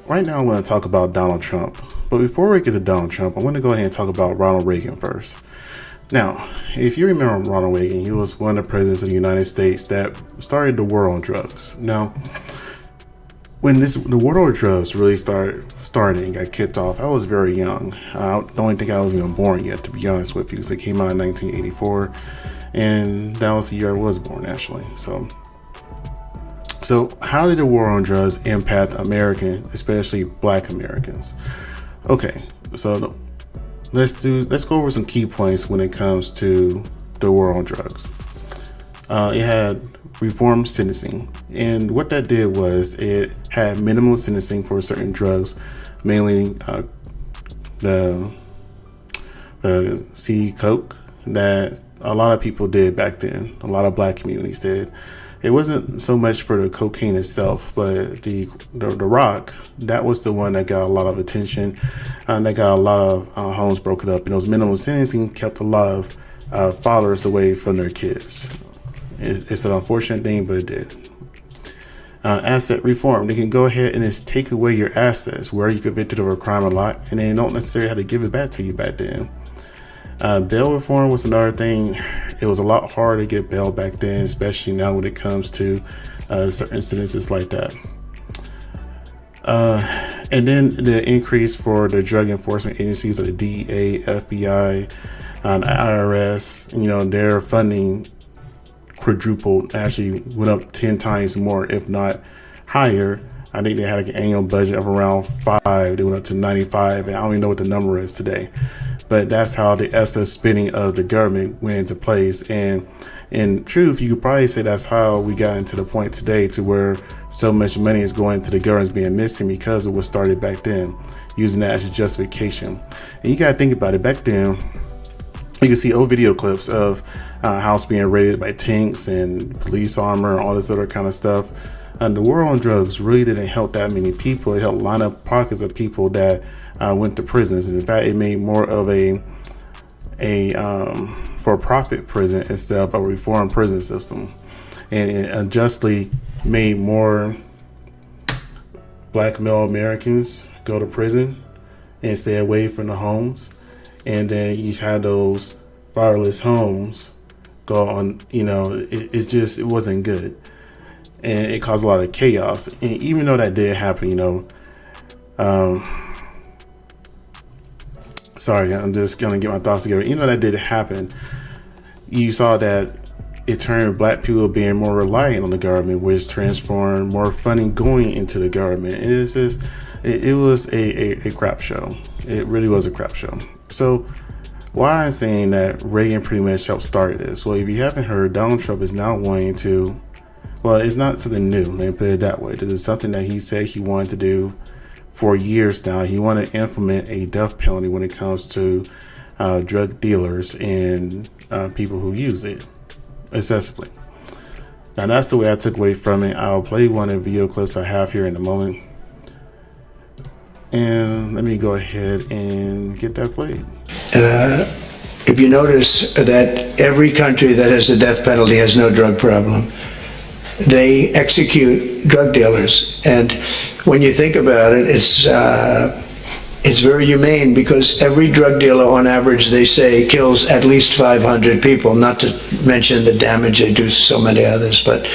right now I want to talk about Donald Trump. But before we get to Donald Trump, I want to go ahead and talk about Ronald Reagan first. Now, if you remember Ronald Reagan, he was one of the presidents of the United States that started the war on drugs. Now, when the war on drugs really started and got kicked off, I was very young. I don't think I was even born yet, to be honest with you, because it came out in 1984, and that was the year I was born, actually. So how did the war on drugs impact Americans, especially Black Americans? Okay, so let's go over some key points when it comes to the war on drugs. It had reform sentencing, and what that did was it had minimum sentencing for certain drugs, mainly the C coke that a lot of people did back then. A lot of Black communities did. It wasn't so much for the cocaine itself, but the rock, that was the one that got a lot of attention, and that got a lot of homes broken up. And those minimum sentencing kept a lot of fathers away from their kids. It's an unfortunate thing, but it did. Asset reform, they can go ahead and just take away your assets where you convicted of a crime a lot, and they don't necessarily have to give it back to you back then. Bail reform was another thing. It was a lot harder to get bail back then, especially now when it comes to certain sentences like that. And then the increase for the drug enforcement agencies like the DEA, FBI, the IRS, their funding quadrupled, actually went up 10 times more, if not higher. I think they had like an annual budget of around 5. They went up to 95, and I don't even know what the number is today. But that's how the excess spending of the government went into place. And in truth, you could probably say that's how we got into the point today to where so much money is going to the government being missing because of what started back then, using that as a justification. And you got to think about it. Back then, you can see old video clips of house being raided by tanks and police armor and all this other kind of stuff. And the war on drugs really didn't help that many people. It helped line up pockets of people that went to prisons. And in fact, it made more of a for-profit prison instead of a reform prison system. And it unjustly made more Black male Americans go to prison and stay away from the homes. And then you had those fatherless homes go on, it wasn't good. And it caused a lot of chaos. And even though that did happen, sorry, I'm just going to get my thoughts together. Even though that did happen, you saw that it turned Black people being more reliant on the government, which transformed more funding going into the government. And it's just, it was a crap show. It really was a crap show. So why I'm saying that Reagan pretty much helped start this? Well, if you haven't heard, Donald Trump is now wanting to, well, it's not something new, let me put it that way. This is something that he said he wanted to do for years now. He wanted to implement a death penalty when it comes to drug dealers and people who use it excessively. Now, that's the way I took away from it. I'll play one of the video clips I have here in a moment. And let me go ahead and get that played. If you notice that every country that has the death penalty has no drug problem, they execute drug dealers. And when you think about it, it's very humane, because every drug dealer on average, they say, kills at least 500 people, not to mention the damage they do to so many others, but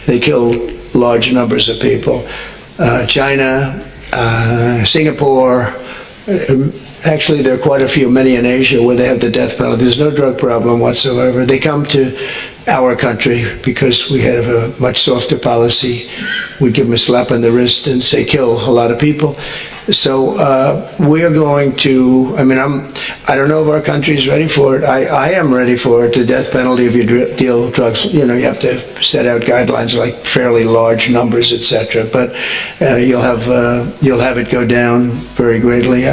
they kill large numbers of people. China, Singapore, actually there are quite a few, many in Asia, where they have the death penalty. There's no drug problem whatsoever. They come to our country because we have a much softer policy. We give them a slap on the wrist and say kill a lot of people. So we're going to, I don't know if our country's ready for it. I am ready for it, the death penalty if you deal drugs. You have to set out guidelines like fairly large numbers, etc. But you'll have it go down very greatly.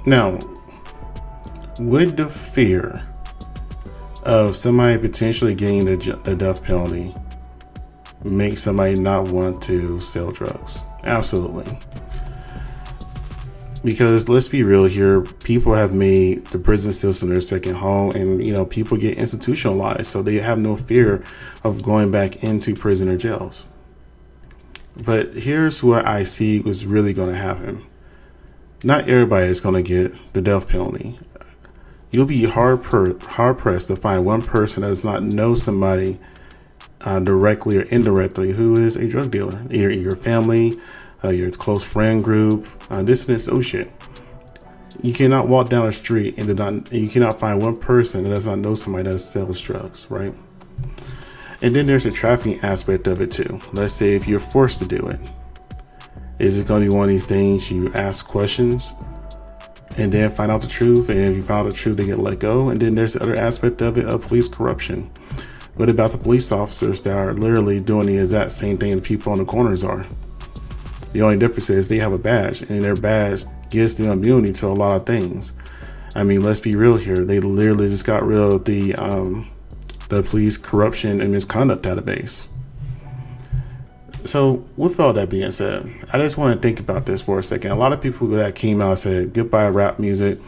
Now, would the fear of somebody potentially getting the death penalty make somebody not want to sell drugs? Absolutely. Because let's be real here, people have made the prison system their second home, and people get institutionalized, so they have no fear of going back into prison or jails. But here's what I see was really going to happen. Not everybody is going to get the death penalty. You'll be hard pressed to find one person that does not know somebody directly or indirectly who is a drug dealer. Either your family, your close friend group, distant associate. You cannot walk down the street and you cannot find one person that does not know somebody that sells drugs, right? And then there's the trafficking aspect of it too. Let's say if you're forced to do it, is it going to be one of these things you ask questions and then find out the truth? And if you find out the truth, they get let go. And then there's the other aspect of it of police corruption. What about the police officers that are literally doing the exact same thing the people on the corners are? The only difference is they have a badge, and their badge gives them immunity to a lot of things. I mean, let's be real here. They literally just got rid of the police corruption and misconduct database. So with all that being said, I just want to think about this for a second. A lot of people that came out said goodbye rap music.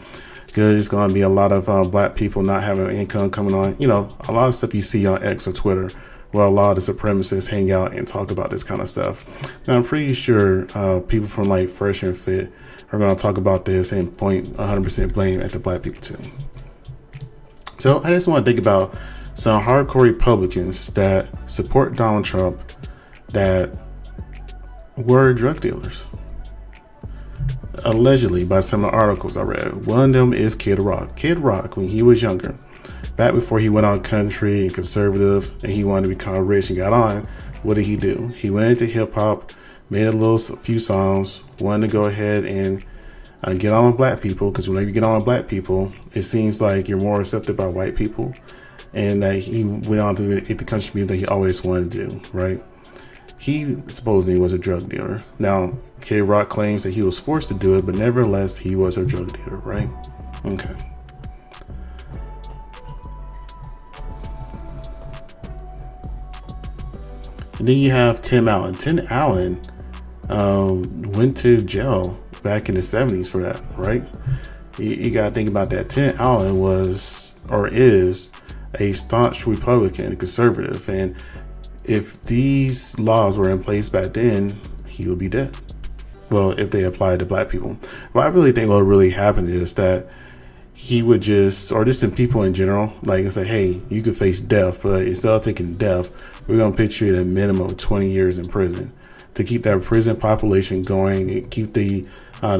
Good, it's going to be a lot of black people not having income coming on. You know, a lot of stuff you see on X or Twitter where a lot of the supremacists hang out and talk about this kind of stuff. Now, I'm pretty sure people from like Fresh and Fit are going to talk about this and point 100% blame at the black people too. So I just want to think about some hardcore Republicans that support Donald Trump that were drug dealers. Allegedly, by some of the articles I read. One of them is Kid Rock. Kid Rock, when he was younger, back before he went on country and conservative and he wanted to become rich and got on, what did he do? He went into hip hop, made a few songs, wanted to go ahead and get on with black people, because whenever you get on with black people, it seems like you're more accepted by white people. And that he went on to get the country music that he always wanted to do, right? He supposedly was a drug dealer. Now, Kid Rock claims that he was forced to do it, but nevertheless, he was a drug dealer, right? Okay. And then you have Tim Allen. Tim Allen went to jail back in the 70s for that, right? You got to think about that. Tim Allen was, or is, a staunch Republican, conservative, and if these laws were in place back then, he would be dead. Well, if they applied to black people. But I really think what really happened is that he would just, or just in people in general, like say, hey, you could face death, but instead of taking death, we're going to put you at a minimum of 20 years in prison to keep that prison population going and keep the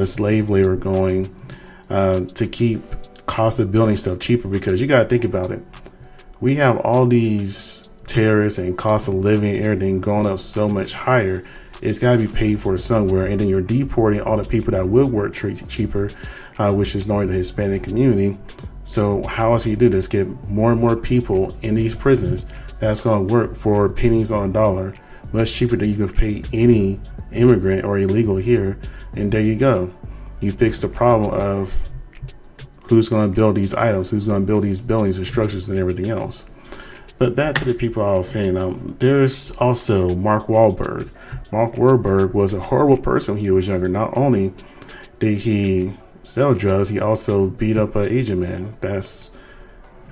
slave labor going, to keep cost of building stuff cheaper, because you got to think about it. We have all these terrorists and cost of living, everything going up so much higher. It's got to be paid for somewhere, and then you're deporting all the people that will work cheaper, which is normally the Hispanic community. So how else do you do this? Get more and more people in these prisons that's going to work for pennies on a dollar, much cheaper than you can pay any immigrant or illegal here. And there you go. You fix the problem of who's going to build these items, who's going to build these buildings and structures and everything else. But back to the people I was saying, there's also Mark Wahlberg. Mark Wahlberg was a horrible person when he was younger. Not only did he sell drugs, he also beat up an Asian man. That's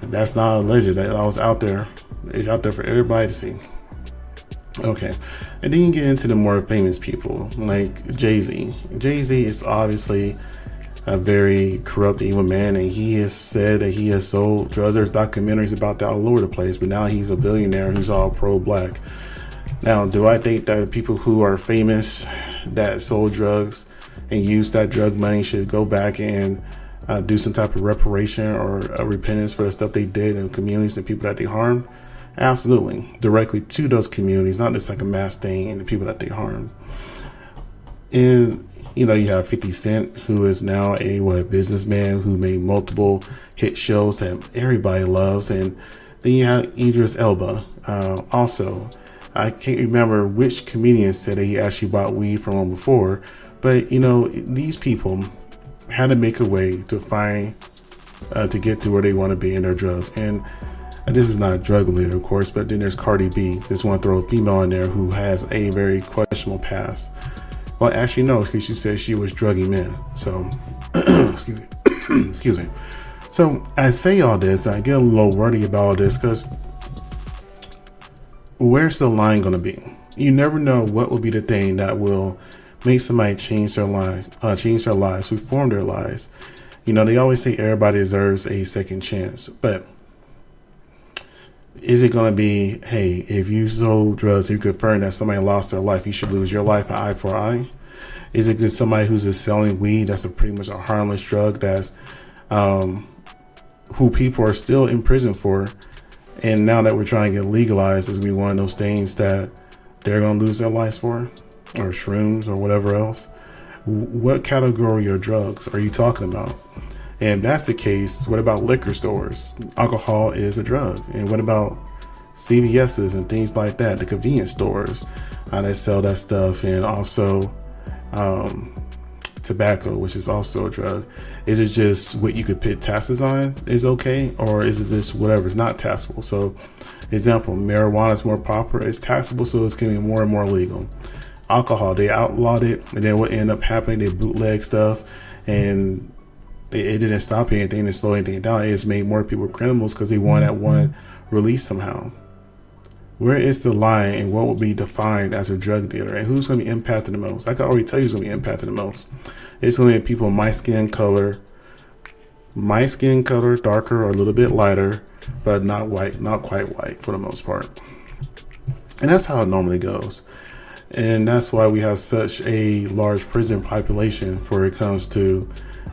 not alleged. That was out there. It's out there for everybody to see. Okay, and then you get into the more famous people like Jay-Z. Jay-Z is obviously a very corrupt, evil man, and he has said that he has sold drugs. There's documentaries about that all over the place, but now he's a billionaire who's all pro-black. Now, do I think that people who are famous that sold drugs and used that drug money should go back and do some type of reparation or a repentance for the stuff they did in communities and people that they harmed? Absolutely. Directly to those communities, not just like a mass thing and the people that they harmed. And you know, you have 50 Cent, who is now a businessman who made multiple hit shows that everybody loves. And then you have Idris Elba. Also, I can't remember which comedian said that he actually bought weed from him before. But, you know, these people had to make a way to find, to get to where they want to be in their drugs. And this is not a drug related, of course, but then there's Cardi B. Just want to throw a female in there who has a very questionable past. Well, actually, no, because she said she was drugging men. So, excuse me. So I say all this, I get a little wordy about all this, because where's the line going to be? You never know what will be the thing that will make somebody change their lives, reform their lives. You know, they always say everybody deserves a second chance, but is it going to be, hey, if you sold drugs, you confirm that somebody lost their life, you should lose your life, an eye for eye? Is it good somebody who's just selling weed, that's pretty much a harmless drug, that's who people are still in prison for, and now that we're trying to get legalized, is going to be one of those things that they're going to lose their lives for, or shrooms or whatever else? What category of drugs are you talking about? And if that's the case, what about liquor stores? Alcohol is a drug. And what about CVS's and things like that, the convenience stores that sell that stuff, and also tobacco, which is also a drug? Is it just what you could pay taxes on is okay, or is it just whatever is not taxable? So, example, marijuana is more popular, it's taxable, so it's getting more and more legal. Alcohol, they outlawed it, and then what ended up happening, they bootleg stuff, and it didn't stop anything, it slow anything down. It just made more people criminals because they wanted that one release somehow. Where is the line, and what will be defined as a drug dealer, and who's going to be impacted the most? I can already tell you who's going to be impacted the most. It's going to be people my skin color, darker or a little bit lighter, but not white, not quite white for the most part. And that's how it normally goes. And that's why we have such a large prison population for it comes to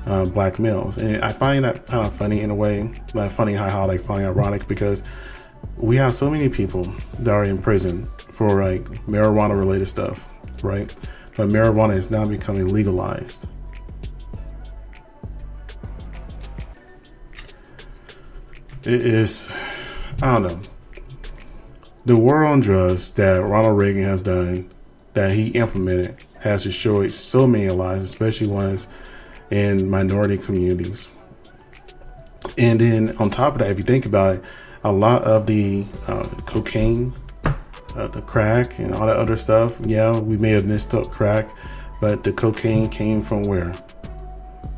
black males. And I find that kind of funny in a way, like funny how like funny ironic, because we have so many people that are in prison for like marijuana related stuff, right? But marijuana is now becoming legalized. It is, I don't know. The war on drugs that Ronald Reagan has done, that he implemented, has destroyed so many lives, especially ones in minority communities. And then on top of that, if you think about it, a lot of the cocaine, the crack, and all that other stuff, yeah, we may have missed up crack, but the cocaine came from where?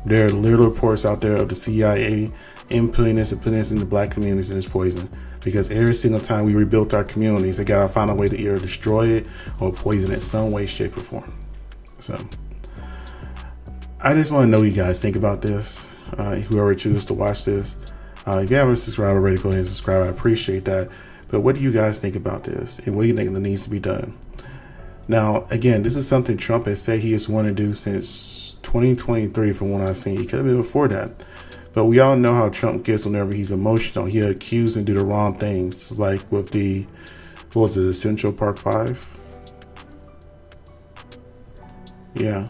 There are little reports out there of the CIA inputting this and putting this into black communities, and it's poison. Because every single time we rebuilt our communities, they gotta find a way to either destroy it or poison it some way, shape, or form. So I just want to know what you guys think about this. Whoever chooses to watch this, if you haven't subscribed already, go ahead and subscribe. I appreciate that. But what do you guys think about this, and what do you think that needs to be done? Now, again, this is something Trump has said he has wanted to do since 2023, from what I've seen. He could have been before that. But we all know how Trump gets whenever he's emotional. He'll accuse and do the wrong things, like with the, what was it, the Central Park 5? Yeah.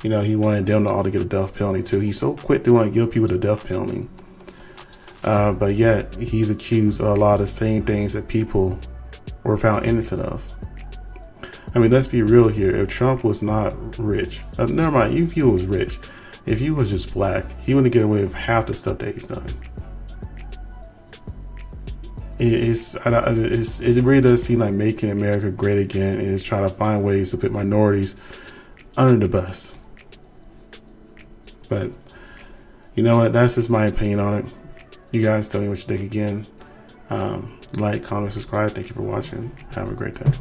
You know, he wanted them to all to get a death penalty too. He's so quick to want to give people the death penalty. But yet, he's accused of a lot of the same things that people were found innocent of. I mean, let's be real here. If Trump was not rich, never mind, if he was rich, if he was just black, he wouldn't get away with half the stuff that he's done. It really does seem like making America great again is trying to find ways to put minorities under the bus. But you know what? That's just my opinion on it. You guys tell me what you think again. Like, comment, subscribe. Thank you for watching. Have a great day.